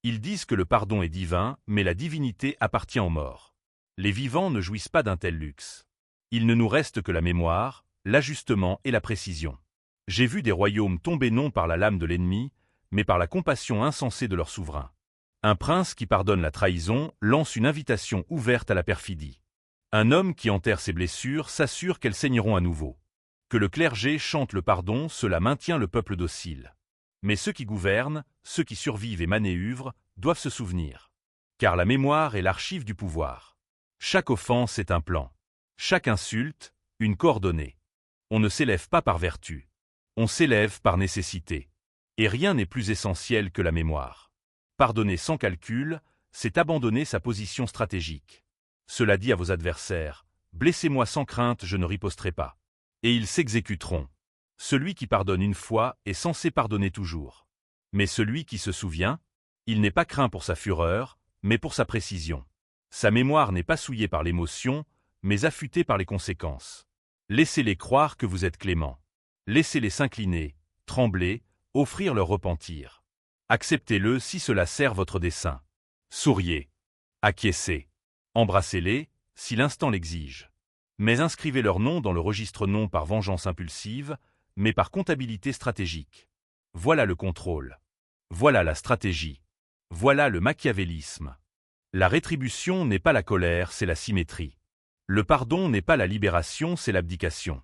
Ils disent que le pardon est divin, mais la divinité appartient aux morts. Les vivants ne jouissent pas d'un tel luxe. Il ne nous reste que la mémoire, l'ajustement et la précision. J'ai vu des royaumes tomber non par la lame de l'ennemi, mais par la compassion insensée de leur souverain. Un prince qui pardonne la trahison lance une invitation ouverte à la perfidie. Un homme qui enterre ses blessures s'assure qu'elles saigneront à nouveau. Que le clergé chante le pardon, cela maintient le peuple docile. Mais ceux qui gouvernent, ceux qui survivent et manéuvrent, doivent se souvenir. Car la mémoire est l'archive du pouvoir. Chaque offense est un plan. Chaque insulte, une coordonnée. On ne s'élève pas par vertu. On s'élève par nécessité. Et rien n'est plus essentiel que la mémoire. Pardonner sans calcul, c'est abandonner sa position stratégique. Cela dit à vos adversaires, blessez-moi sans crainte, je ne riposterai pas. Et ils s'exécuteront. Celui qui pardonne une fois est censé pardonner toujours. Mais celui qui se souvient, il n'est pas craint pour sa fureur, mais pour sa précision. Sa mémoire n'est pas souillée par l'émotion, mais affûtée par les conséquences. Laissez-les croire que vous êtes clément. Laissez-les s'incliner, trembler, offrir leur repentir. Acceptez-le si cela sert votre dessein. Souriez. Acquiescez. Embrassez-les, si l'instant l'exige. Mais inscrivez leur nom dans le registre non par vengeance impulsive, mais par comptabilité stratégique. Voilà le contrôle. Voilà la stratégie. Voilà le machiavélisme. La rétribution n'est pas la colère, c'est la symétrie. Le pardon n'est pas la libération, c'est l'abdication.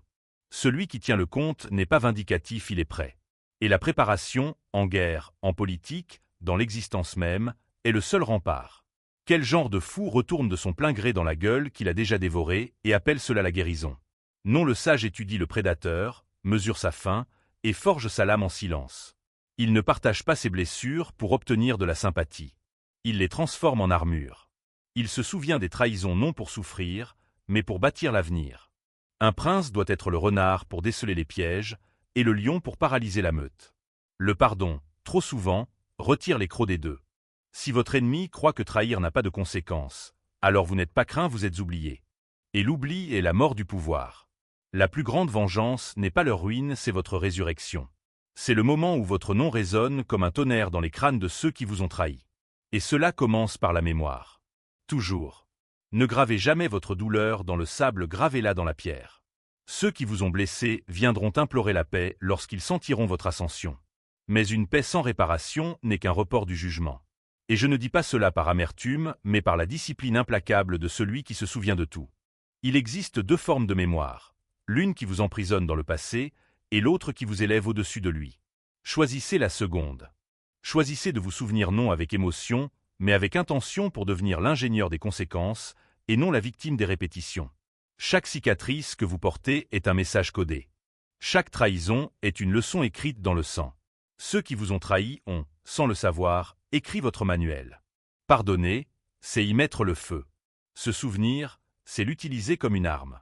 Celui qui tient le compte n'est pas vindicatif, il est prêt. Et la préparation, en guerre, en politique, dans l'existence même, est le seul rempart. Quel genre de fou retourne de son plein gré dans la gueule qu'il a déjà dévorée et appelle cela la guérison? Non, le sage étudie le prédateur, mesure sa faim et forge sa lame en silence. Il ne partage pas ses blessures pour obtenir de la sympathie. Il les transforme en armure. Il se souvient des trahisons non pour souffrir, mais pour bâtir l'avenir. Un prince doit être le renard pour déceler les pièges, et le lion pour paralyser la meute. Le pardon, trop souvent, retire les crocs des deux. Si votre ennemi croit que trahir n'a pas de conséquences, alors vous n'êtes pas craint, vous êtes oublié. Et l'oubli est la mort du pouvoir. La plus grande vengeance n'est pas leur ruine, c'est votre résurrection. C'est le moment où votre nom résonne comme un tonnerre dans les crânes de ceux qui vous ont trahi. Et cela commence par la mémoire. Toujours. Ne gravez jamais votre douleur dans le sable, gravez-la dans la pierre. Ceux qui vous ont blessé viendront implorer la paix lorsqu'ils sentiront votre ascension. Mais une paix sans réparation n'est qu'un report du jugement. Et je ne dis pas cela par amertume, mais par la discipline implacable de celui qui se souvient de tout. Il existe deux formes de mémoire, l'une qui vous emprisonne dans le passé, et l'autre qui vous élève au-dessus de lui. Choisissez la seconde. Choisissez de vous souvenir non avec émotion, mais avec intention pour devenir l'ingénieur des conséquences, et non la victime des répétitions. Chaque cicatrice que vous portez est un message codé. Chaque trahison est une leçon écrite dans le sang. Ceux qui vous ont trahi ont, sans le savoir, écrit votre manuel. Pardonner, c'est y mettre le feu. Se souvenir, c'est l'utiliser comme une arme.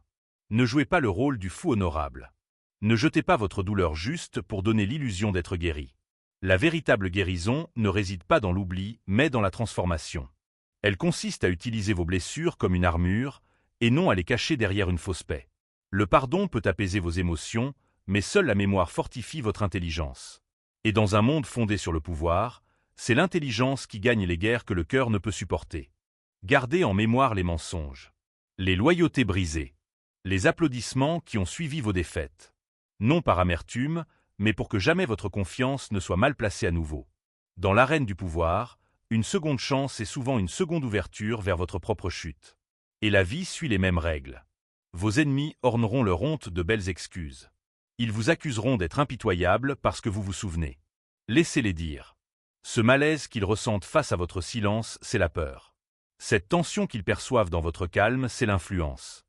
Ne jouez pas le rôle du fou honorable. Ne jetez pas votre douleur juste pour donner l'illusion d'être guéri. La véritable guérison ne réside pas dans l'oubli, mais dans la transformation. Elle consiste à utiliser vos blessures comme une armure, et non à les cacher derrière une fausse paix. Le pardon peut apaiser vos émotions, mais seule la mémoire fortifie votre intelligence. Et dans un monde fondé sur le pouvoir, c'est l'intelligence qui gagne les guerres que le cœur ne peut supporter. Gardez en mémoire les mensonges, les loyautés brisées, les applaudissements qui ont suivi vos défaites. Non par amertume, mais pour que jamais votre confiance ne soit mal placée à nouveau. Dans l'arène du pouvoir, une seconde chance est souvent une seconde ouverture vers votre propre chute. Et la vie suit les mêmes règles. Vos ennemis orneront leur honte de belles excuses. Ils vous accuseront d'être impitoyable parce que vous vous souvenez. Laissez-les dire. Ce malaise qu'ils ressentent face à votre silence, c'est la peur. Cette tension qu'ils perçoivent dans votre calme, c'est l'influence.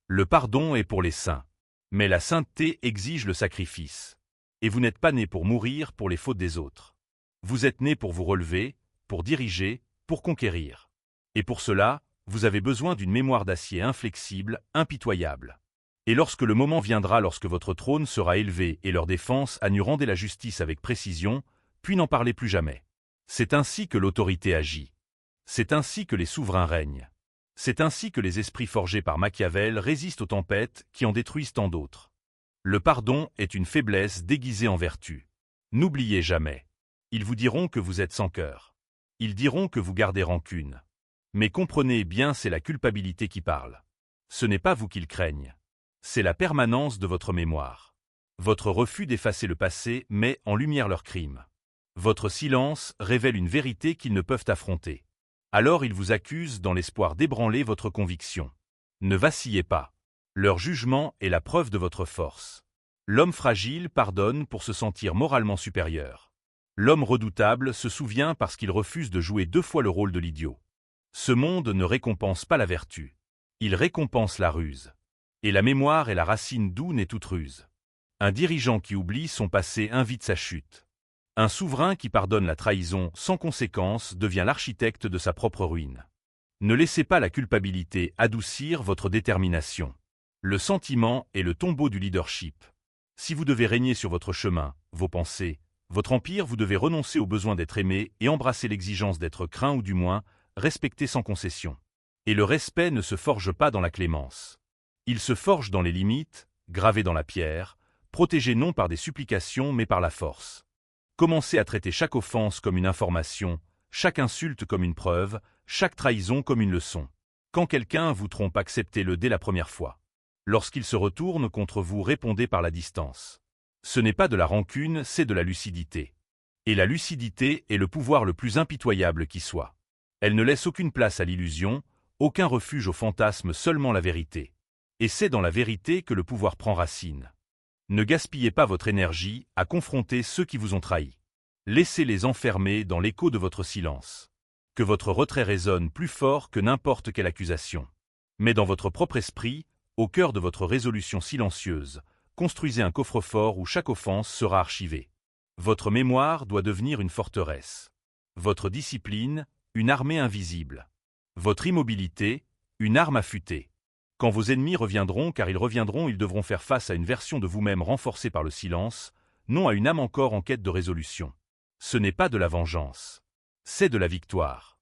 Le pardon est pour les saints. Mais la sainteté exige le sacrifice. Et vous n'êtes pas né pour mourir pour les fautes des autres. Vous êtes né pour vous relever, pour diriger, pour conquérir. Et pour cela, vous avez besoin d'une mémoire d'acier inflexible, impitoyable. Et lorsque le moment viendra, lorsque votre trône sera élevé et leur défense a nu rendre la justice avec précision, puis n'en parlez plus jamais. C'est ainsi que l'autorité agit. C'est ainsi que les souverains règnent. C'est ainsi que les esprits forgés par Machiavel résistent aux tempêtes qui en détruisent tant d'autres. Le pardon est une faiblesse déguisée en vertu. N'oubliez jamais. Ils vous diront que vous êtes sans cœur. Ils diront que vous gardez rancune. Mais comprenez bien, c'est la culpabilité qui parle. Ce n'est pas vous qu'ils craignent. C'est la permanence de votre mémoire. Votre refus d'effacer le passé met en lumière leurs crimes. Votre silence révèle une vérité qu'ils ne peuvent affronter. Alors ils vous accusent dans l'espoir d'ébranler votre conviction. Ne vacillez pas. Leur jugement est la preuve de votre force. L'homme fragile pardonne pour se sentir moralement supérieur. L'homme redoutable se souvient parce qu'il refuse de jouer 2 fois le rôle de l'idiot. Ce monde ne récompense pas la vertu. Il récompense la ruse. Et la mémoire est la racine d'où naît toute ruse. Un dirigeant qui oublie son passé invite sa chute. Un souverain qui pardonne la trahison sans conséquence devient l'architecte de sa propre ruine. Ne laissez pas la culpabilité adoucir votre détermination. Le sentiment est le tombeau du leadership. Si vous devez régner sur votre chemin, vos pensées, votre empire, vous devez renoncer au besoin d'être aimé et embrasser l'exigence d'être craint ou du moins respecté sans concession. Et le respect ne se forge pas dans la clémence. Il se forge dans les limites, gravées dans la pierre, protégées non par des supplications mais par la force. Commencez à traiter chaque offense comme une information, chaque insulte comme une preuve, chaque trahison comme une leçon. Quand quelqu'un vous trompe, acceptez-le dès la première fois. Lorsqu'il se retourne contre vous, répondez par la distance. Ce n'est pas de la rancune, c'est de la lucidité. Et la lucidité est le pouvoir le plus impitoyable qui soit. Elle ne laisse aucune place à l'illusion, aucun refuge au fantasme, seulement la vérité. Et c'est dans la vérité que le pouvoir prend racine. Ne gaspillez pas votre énergie à confronter ceux qui vous ont trahi. Laissez-les enfermer dans l'écho de votre silence. Que votre retrait résonne plus fort que n'importe quelle accusation. Mais dans votre propre esprit, au cœur de votre résolution silencieuse, construisez un coffre-fort où chaque offense sera archivée. Votre mémoire doit devenir une forteresse. Votre discipline, une armée invisible. Votre immobilité, une arme affûtée. Quand vos ennemis reviendront, car ils reviendront, ils devront faire face à une version de vous-même renforcée par le silence, non à une âme encore en quête de résolution. Ce n'est pas de la vengeance. C'est de la victoire.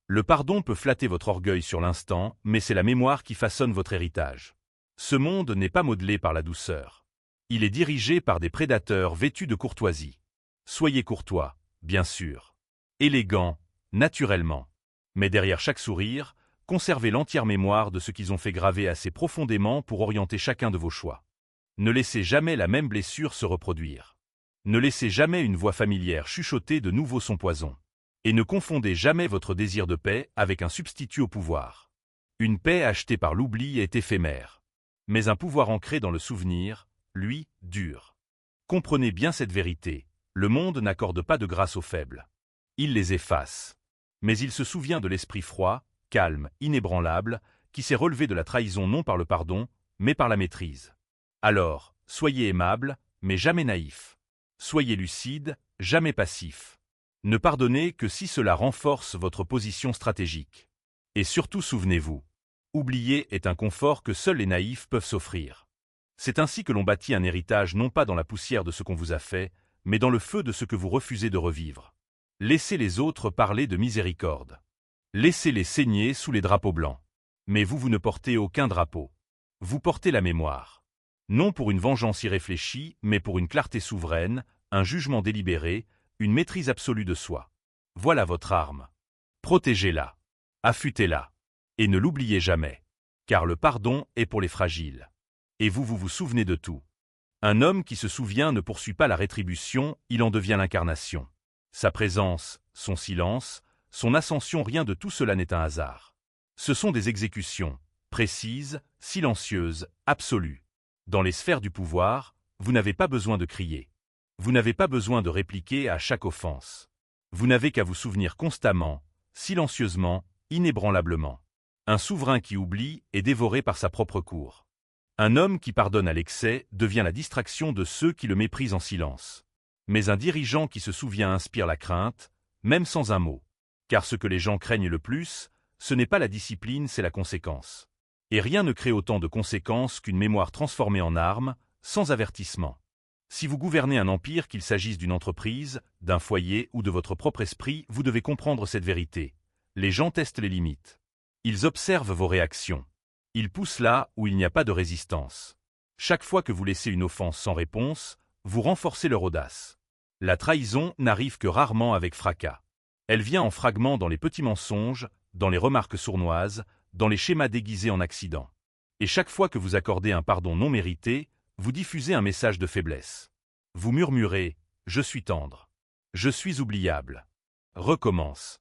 Le pardon peut flatter votre orgueil sur l'instant, mais c'est la mémoire qui façonne votre héritage. Ce monde n'est pas modelé par la douceur. Il est dirigé par des prédateurs vêtus de courtoisie. Soyez courtois, bien sûr. Élégant, naturellement. Mais derrière chaque sourire, conservez l'entière mémoire de ce qu'ils ont fait graver assez profondément pour orienter chacun de vos choix. Ne laissez jamais la même blessure se reproduire. Ne laissez jamais une voix familière chuchoter de nouveau son poison. Et ne confondez jamais votre désir de paix avec un substitut au pouvoir. Une paix achetée par l'oubli est éphémère. Mais un pouvoir ancré dans le souvenir, lui, dure. Comprenez bien cette vérité, le monde n'accorde pas de grâce aux faibles. Il les efface. Mais il se souvient de l'esprit froid, calme, inébranlable, qui s'est relevé de la trahison non par le pardon, mais par la maîtrise. Alors, soyez aimable, mais jamais naïf. Soyez lucide, jamais passif. Ne pardonnez que si cela renforce votre position stratégique. Et surtout souvenez-vous, oublier est un confort que seuls les naïfs peuvent s'offrir. C'est ainsi que l'on bâtit un héritage non pas dans la poussière de ce qu'on vous a fait, mais dans le feu de ce que vous refusez de revivre. Laissez les autres parler de miséricorde. Laissez-les saigner sous les drapeaux blancs. Mais vous ne portez aucun drapeau. Vous portez la mémoire. Non pour une vengeance irréfléchie, mais pour une clarté souveraine, un jugement délibéré, une maîtrise absolue de soi. Voilà votre arme. Protégez-la. Affûtez-la. Et ne l'oubliez jamais. Car le pardon est pour les fragiles. Et vous vous souvenez de tout. Un homme qui se souvient ne poursuit pas la rétribution, il en devient l'incarnation. Sa présence, son silence, son ascension, rien de tout cela n'est un hasard. Ce sont des exécutions, précises, silencieuses, absolues. Dans les sphères du pouvoir, vous n'avez pas besoin de crier. Vous n'avez pas besoin de répliquer à chaque offense. Vous n'avez qu'à vous souvenir constamment, silencieusement, inébranlablement. Un souverain qui oublie est dévoré par sa propre cour. Un homme qui pardonne à l'excès devient la distraction de ceux qui le méprisent en silence. Mais un dirigeant qui se souvient inspire la crainte, même sans un mot. Car ce que les gens craignent le plus, ce n'est pas la discipline, c'est la conséquence. Et rien ne crée autant de conséquences qu'une mémoire transformée en arme, sans avertissement. Si vous gouvernez un empire, qu'il s'agisse d'une entreprise, d'un foyer ou de votre propre esprit, vous devez comprendre cette vérité. Les gens testent les limites. Ils observent vos réactions. Ils poussent là où il n'y a pas de résistance. Chaque fois que vous laissez une offense sans réponse, vous renforcez leur audace. La trahison n'arrive que rarement avec fracas. Elle vient en fragments dans les petits mensonges, dans les remarques sournoises, dans les schémas déguisés en accidents. Et chaque fois que vous accordez un pardon non mérité, vous diffusez un message de faiblesse. Vous murmurez « Je suis tendre. Je suis oubliable. » Recommence.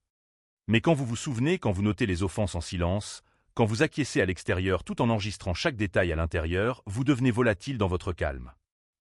Mais quand vous vous souvenez, quand vous notez les offenses en silence, quand vous acquiescez à l'extérieur tout en enregistrant chaque détail à l'intérieur, vous devenez volatile dans votre calme.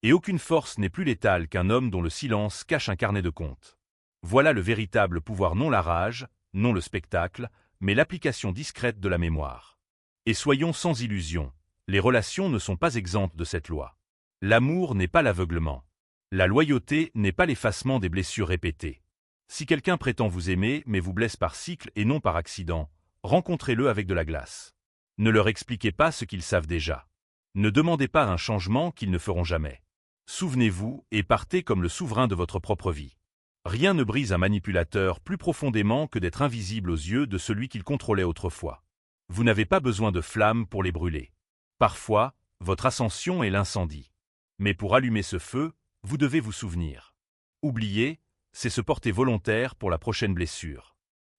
Et aucune force n'est plus létale qu'un homme dont le silence cache un carnet de comptes. Voilà le véritable pouvoir, non la rage, non le spectacle, mais l'application discrète de la mémoire. Et soyons sans illusion, les relations ne sont pas exemptes de cette loi. L'amour n'est pas l'aveuglement. La loyauté n'est pas l'effacement des blessures répétées. Si quelqu'un prétend vous aimer mais vous blesse par cycle et non par accident, rencontrez-le avec de la glace. Ne leur expliquez pas ce qu'ils savent déjà. Ne demandez pas un changement qu'ils ne feront jamais. Souvenez-vous et partez comme le souverain de votre propre vie. Rien ne brise un manipulateur plus profondément que d'être invisible aux yeux de celui qu'il contrôlait autrefois. Vous n'avez pas besoin de flammes pour les brûler. Parfois, votre ascension est l'incendie. Mais pour allumer ce feu, vous devez vous souvenir. Oublier, c'est se porter volontaire pour la prochaine blessure.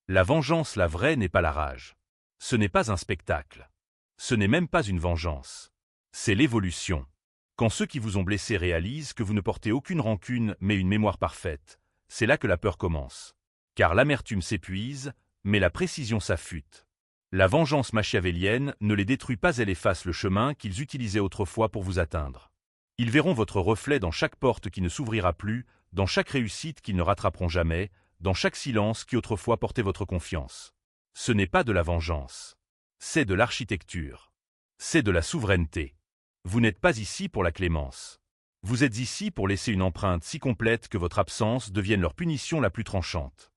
La vengeance, la vraie, n'est pas la rage. Ce n'est pas un spectacle. Ce n'est même pas une vengeance. C'est l'évolution. Quand ceux qui vous ont blessé réalisent que vous ne portez aucune rancune mais une mémoire parfaite, c'est là que la peur commence. Car l'amertume s'épuise, mais la précision s'affûte. La vengeance machiavélienne ne les détruit pas, elle efface le chemin qu'ils utilisaient autrefois pour vous atteindre. Ils verront votre reflet dans chaque porte qui ne s'ouvrira plus, dans chaque réussite qu'ils ne rattraperont jamais, dans chaque silence qui autrefois portait votre confiance. Ce n'est pas de la vengeance. C'est de l'architecture. C'est de la souveraineté. Vous n'êtes pas ici pour la clémence. Vous êtes ici pour laisser une empreinte si complète que votre absence devienne leur punition la plus tranchante.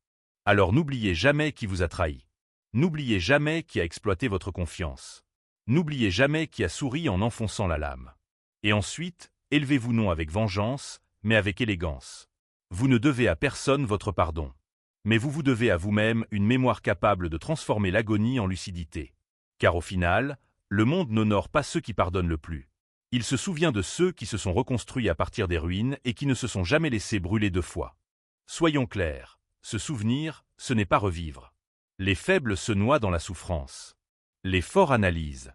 Alors n'oubliez jamais qui vous a trahi. N'oubliez jamais qui a exploité votre confiance. N'oubliez jamais qui a souri en enfonçant la lame. Et ensuite, élevez-vous non avec vengeance, mais avec élégance. Vous ne devez à personne votre pardon. Mais vous vous devez à vous-même une mémoire capable de transformer l'agonie en lucidité. Car au final, le monde n'honore pas ceux qui pardonnent le plus. Il se souvient de ceux qui se sont reconstruits à partir des ruines et qui ne se sont jamais laissés brûler deux fois. Soyons clairs, se souvenir, ce n'est pas revivre. Les faibles se noient dans la souffrance. Les forts analysent.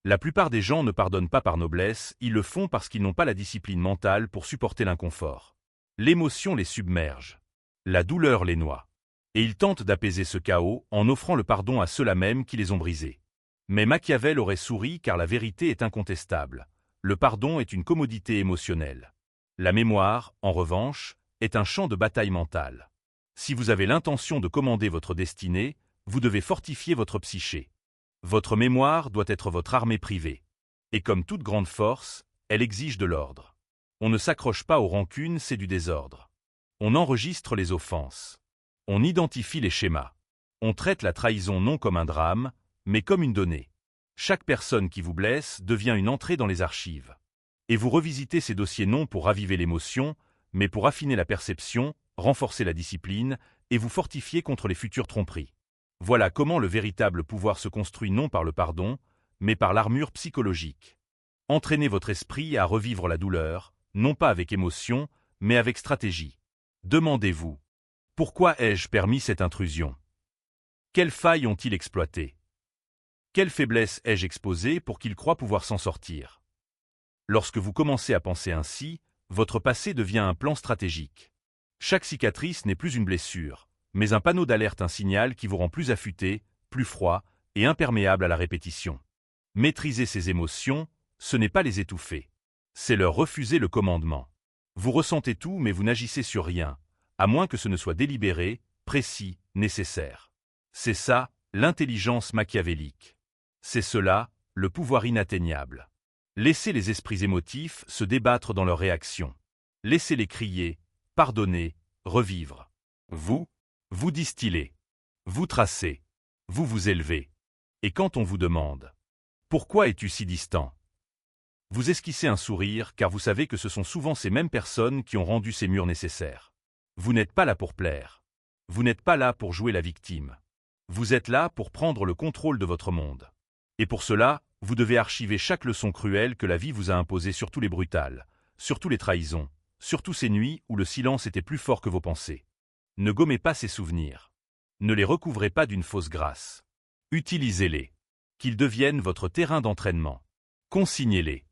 La plupart des gens ne pardonnent pas par noblesse, ils le font parce qu'ils n'ont pas la discipline mentale pour supporter l'inconfort. L'émotion les submerge. La douleur les noie. Et ils tentent d'apaiser ce chaos en offrant le pardon à ceux-là même qui les ont brisés. Mais Machiavel aurait souri car la vérité est incontestable. Le pardon est une commodité émotionnelle. La mémoire, en revanche, est un champ de bataille mentale. Si vous avez l'intention de commander votre destinée, vous devez fortifier votre psyché. Votre mémoire doit être votre armée privée. Et comme toute grande force, elle exige de l'ordre. On ne s'accroche pas aux rancunes, c'est du désordre. On enregistre les offenses. On identifie les schémas. On traite la trahison non comme un drame, mais comme une donnée. Chaque personne qui vous blesse devient une entrée dans les archives. Et vous revisitez ces dossiers non pour raviver l'émotion, mais pour affiner la perception, renforcer la discipline et vous fortifier contre les futures tromperies. Voilà comment le véritable pouvoir se construit non par le pardon, mais par l'armure psychologique. Entraînez votre esprit à revivre la douleur, non pas avec émotion, mais avec stratégie. Demandez-vous, pourquoi ai-je permis cette intrusion? Quelles failles ont-ils exploitées? Quelle faiblesse ai-je exposée pour qu'ils croient pouvoir s'en sortir? Lorsque vous commencez à penser ainsi, votre passé devient un plan stratégique. Chaque cicatrice n'est plus une blessure, mais un panneau d'alerte, un signal qui vous rend plus affûté, plus froid et imperméable à la répétition. Maîtriser ces émotions, ce n'est pas les étouffer. C'est leur refuser le commandement. Vous ressentez tout mais vous n'agissez sur rien, à moins que ce ne soit délibéré, précis, nécessaire. C'est ça, l'intelligence machiavélique. C'est cela, le pouvoir inatteignable. Laissez les esprits émotifs se débattre dans leurs réactions. Laissez-les crier, pardonner, revivre. Vous distillez. Vous tracez. Vous vous élevez. Et quand on vous demande « Pourquoi es-tu si distant ?» vous esquissez un sourire car vous savez que ce sont souvent ces mêmes personnes qui ont rendu ces murs nécessaires. Vous n'êtes pas là pour plaire. Vous n'êtes pas là pour jouer la victime. Vous êtes là pour prendre le contrôle de votre monde. Et pour cela, vous devez archiver chaque leçon cruelle que la vie vous a imposée, surtout les brutales, surtout les trahisons, surtout ces nuits où le silence était plus fort que vos pensées. Ne gommez pas ces souvenirs. Ne les recouvrez pas d'une fausse grâce. Utilisez-les. Qu'ils deviennent votre terrain d'entraînement. Consignez-les.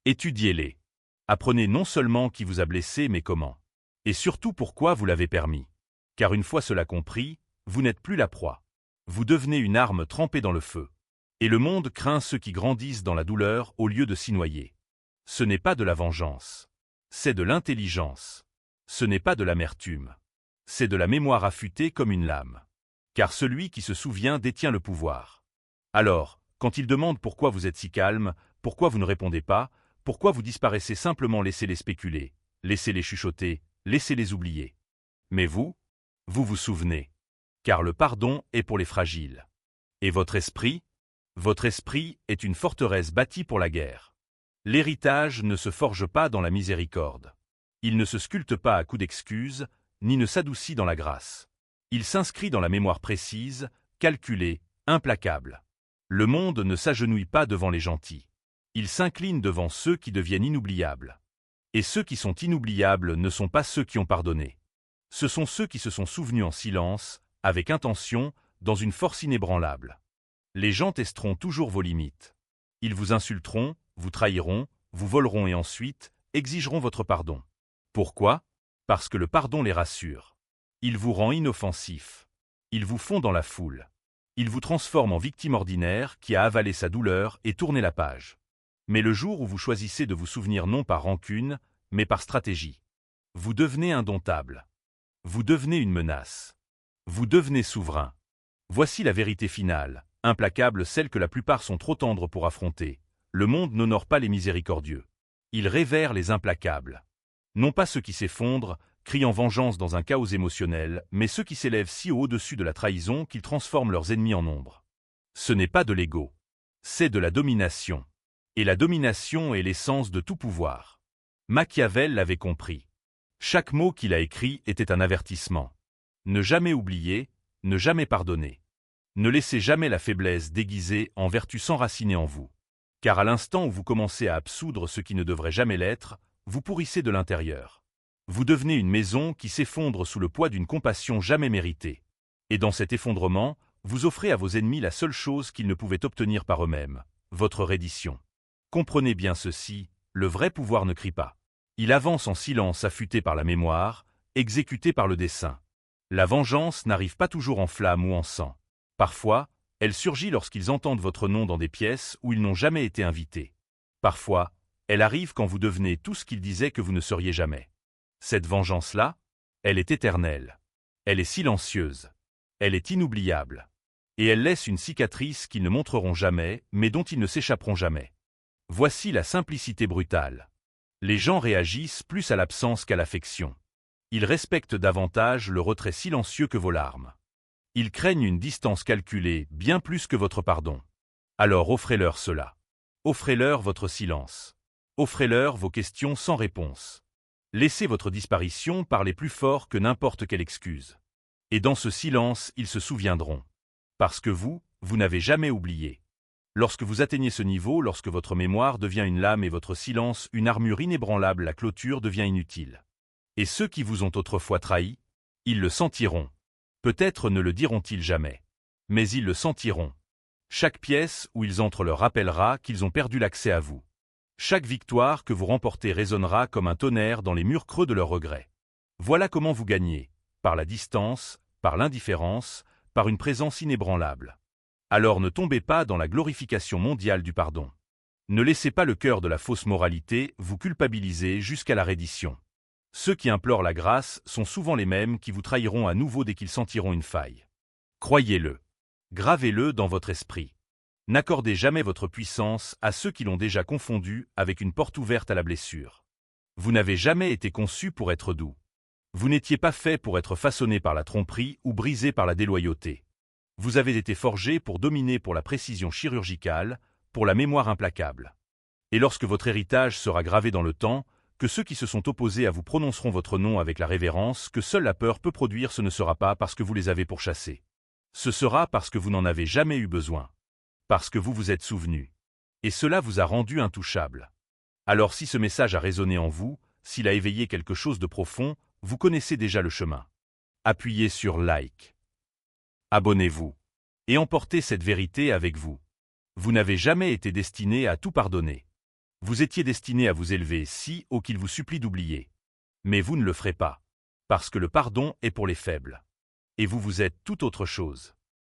Étudiez-les. Apprenez non seulement qui vous a blessé mais comment. Et surtout pourquoi vous l'avez permis. Car une fois cela compris, vous n'êtes plus la proie. Vous devenez une arme trempée dans le feu. Et le monde craint ceux qui grandissent dans la douleur au lieu de s'y noyer. Ce n'est pas de la vengeance. C'est de l'intelligence. Ce n'est pas de l'amertume. C'est de la mémoire affûtée comme une lame. Car celui qui se souvient détient le pouvoir. Alors, quand il demande pourquoi vous êtes si calme, pourquoi vous ne répondez pas, pourquoi vous disparaissez simplement, laissez-les spéculer, laissez-les chuchoter, laissez-les oublier. Mais vous vous souvenez. Car le pardon est pour les fragiles. Et votre esprit? Votre esprit est une forteresse bâtie pour la guerre. L'héritage ne se forge pas dans la miséricorde. Il ne se sculpte pas à coups d'excuses, ni ne s'adoucit dans la grâce. Il s'inscrit dans la mémoire précise, calculée, implacable. Le monde ne s'agenouille pas devant les gentils. Il s'incline devant ceux qui deviennent inoubliables. Et ceux qui sont inoubliables ne sont pas ceux qui ont pardonné. Ce sont ceux qui se sont souvenus en silence, avec intention, dans une force inébranlable. Les gens testeront toujours vos limites. Ils vous insulteront, vous trahiront, vous voleront et ensuite exigeront votre pardon. Pourquoi? Parce que le pardon les rassure. Il vous rend inoffensif. Il vous fond dans la foule. Il vous transforme en victime ordinaire qui a avalé sa douleur et tourné la page. Mais le jour où vous choisissez de vous souvenir non par rancune, mais par stratégie, vous devenez indomptable. Vous devenez une menace. Vous devenez souverain. Voici la vérité finale, implacable, celle que la plupart sont trop tendres pour affronter. Le monde n'honore pas les miséricordieux. Il révère les implacables. Non pas ceux qui s'effondrent, crient en vengeance dans un chaos émotionnel, mais ceux qui s'élèvent si haut au-dessus de la trahison qu'ils transforment leurs ennemis en ombre. Ce n'est pas de l'ego. C'est de la domination. Et la domination est l'essence de tout pouvoir. Machiavel l'avait compris. Chaque mot qu'il a écrit était un avertissement. Ne jamais oublier, ne jamais pardonner. Ne laissez jamais la faiblesse déguisée en vertu s'enraciner en vous. Car à l'instant où vous commencez à absoudre ce qui ne devrait jamais l'être, vous pourrissez de l'intérieur. Vous devenez une maison qui s'effondre sous le poids d'une compassion jamais méritée. Et dans cet effondrement, vous offrez à vos ennemis la seule chose qu'ils ne pouvaient obtenir par eux-mêmes, votre reddition. Comprenez bien ceci, le vrai pouvoir ne crie pas. Il avance en silence affûté par la mémoire, exécuté par le dessein. La vengeance n'arrive pas toujours en flammes ou en sang. Parfois, elle surgit lorsqu'ils entendent votre nom dans des pièces où ils n'ont jamais été invités. Parfois, elle arrive quand vous devenez tout ce qu'ils disaient que vous ne seriez jamais. Cette vengeance-là, elle est éternelle. Elle est silencieuse. Elle est inoubliable. Et elle laisse une cicatrice qu'ils ne montreront jamais, mais dont ils ne s'échapperont jamais. Voici la simplicité brutale. Les gens réagissent plus à l'absence qu'à l'affection. Ils respectent davantage le retrait silencieux que vos larmes. Ils craignent une distance calculée bien plus que votre pardon. Alors offrez-leur cela. Offrez-leur votre silence. Offrez-leur vos questions sans réponse. Laissez votre disparition parler plus fort que n'importe quelle excuse. Et dans ce silence, ils se souviendront. Parce que vous n'avez jamais oublié. Lorsque vous atteignez ce niveau, lorsque votre mémoire devient une lame et votre silence une armure inébranlable, la clôture devient inutile. Et ceux qui vous ont autrefois trahi, ils le sentiront. Peut-être ne le diront-ils jamais. Mais ils le sentiront. Chaque pièce où ils entrent leur rappellera qu'ils ont perdu l'accès à vous. Chaque victoire que vous remportez résonnera comme un tonnerre dans les murs creux de leurs regrets. Voilà comment vous gagnez, par la distance, par l'indifférence, par une présence inébranlable. Alors ne tombez pas dans la glorification mondiale du pardon. Ne laissez pas le cœur de la fausse moralité vous culpabiliser jusqu'à la reddition. Ceux qui implorent la grâce sont souvent les mêmes qui vous trahiront à nouveau dès qu'ils sentiront une faille. Croyez-le. Gravez-le dans votre esprit. N'accordez jamais votre puissance à ceux qui l'ont déjà confondu avec une porte ouverte à la blessure. Vous n'avez jamais été conçu pour être doux. Vous n'étiez pas fait pour être façonné par la tromperie ou brisé par la déloyauté. Vous avez été forgé pour dominer, pour la précision chirurgicale, pour la mémoire implacable. Et lorsque votre héritage sera gravé dans le temps, que ceux qui se sont opposés à vous prononceront votre nom avec la révérence que seule la peur peut produire, ce ne sera pas parce que vous les avez pourchassés. Ce sera parce que vous n'en avez jamais eu besoin. Parce que vous vous êtes souvenu. Et cela vous a rendu intouchable. Alors si ce message a résonné en vous, s'il a éveillé quelque chose de profond, vous connaissez déjà le chemin. Appuyez sur like. Abonnez-vous. Et emportez cette vérité avec vous. Vous n'avez jamais été destiné à tout pardonner. Vous étiez destiné à vous élever si haut qu'il vous supplie d'oublier. Mais vous ne le ferez pas. Parce que le pardon est pour les faibles. Et vous êtes tout autre chose.